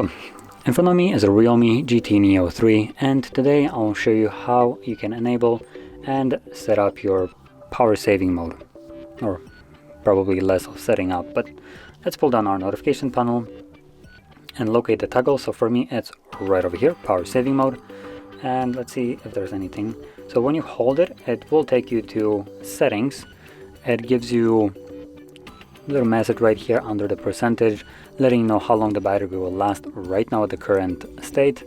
Welcome! In front of me is a Realme GT Neo 3, and today I'll show you how you can enable and set up your power saving mode, or probably less of setting up. But let's pull down our notification panel and locate the toggle. So for me it's right over here, power saving mode, and let's see if there's anything. So when you hold it, it will take you to settings. It gives you a little message right here under the percentage, letting you know how long the battery will last right now at the current state.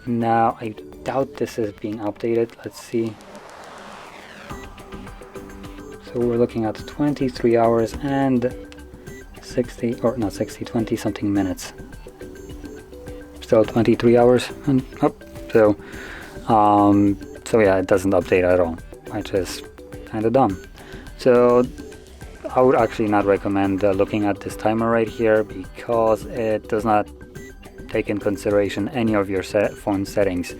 Now I doubt this is being updated. Let's see. So we're looking at 23 hours and 20 something minutes. Still 23 hours and up. So yeah, it doesn't update at all, which is kind of dumb. So I would actually not recommend looking at this timer right here, because it does not take in consideration any of your phone settings.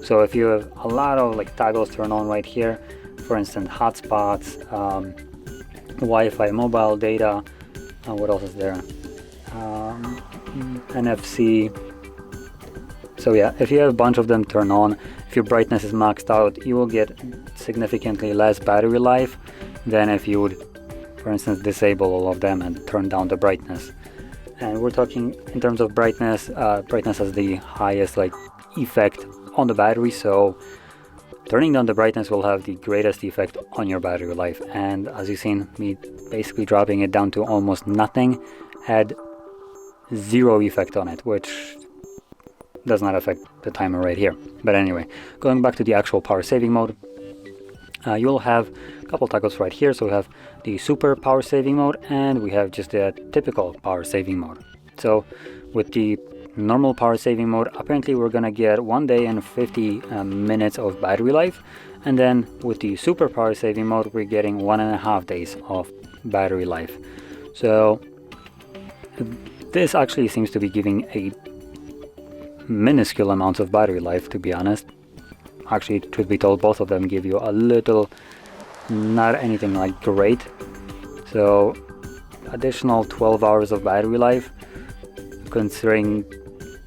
So if you have a lot of toggles turned on right here, for instance hotspots, Wi-Fi, mobile data, what else is there, NFC. So yeah, if you have a bunch of them turned on, if your brightness is maxed out, you will get significantly less battery life than if you would, for instance, disable all of them and turn down the brightness. And we're talking in terms of brightness. Brightness has the highest effect on the battery, so turning down the brightness will have the greatest effect on your battery life. And as you've seen, me basically dropping it down to almost nothing had zero effect on it, which does not affect the timer right here. But anyway, going back to the actual power saving mode, you'll have a couple toggles right here. So we have the super power saving mode, and we have just the typical power saving mode. So with the normal power saving mode, apparently we're gonna get 1 day and 50 minutes of battery life, and then with the super power saving mode we're getting 1.5 days of battery life. So this actually seems to be giving a minuscule amount of battery life, to be honest. Actually, truth be told, both of them give you a little, not anything great. So additional 12 hours of battery life, considering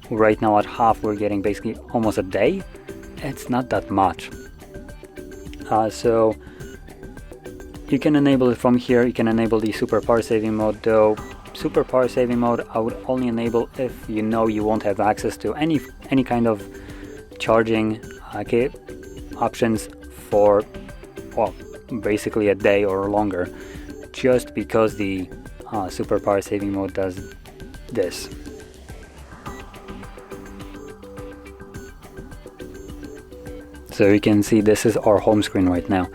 right now at half we're getting basically almost a day, it's not that much. So you can enable it from here. You can enable the super power saving mode, though super power saving mode I would only enable if you know you won't have access to any kind of charging options for, well, basically a day or longer, just because the super power saving mode does this. So you can see this is our home screen right now,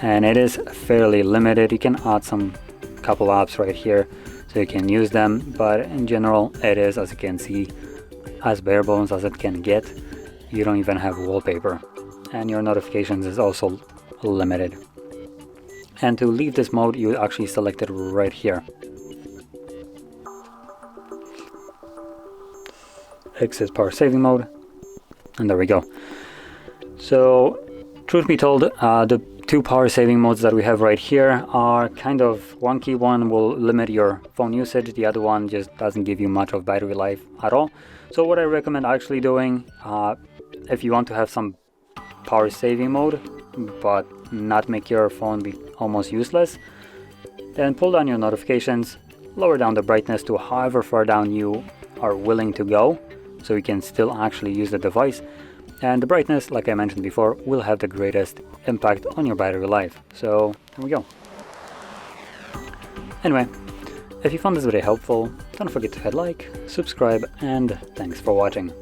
and it is fairly limited. You can add some couple apps right here so you can use them, but in general it is, as you can see, as bare bones as it can get. You don't even have wallpaper, and your notifications is also limited. And to leave this mode, you actually select it right here. Exit power saving mode, and there we go. So truth be told, the two power saving modes that we have right here are kind of wonky. One will limit your phone usage, the other one just doesn't give you much of battery life at all. So what I recommend actually doing, if you want to have some power saving mode but not make your phone be almost useless, then pull down your notifications, lower down the brightness to however far down you are willing to go, so you can still actually use the device. And the brightness, like I mentioned before, will have the greatest impact on your battery life. So there we go. Anyway, if you found this video helpful, don't forget to hit like, subscribe, and thanks for watching.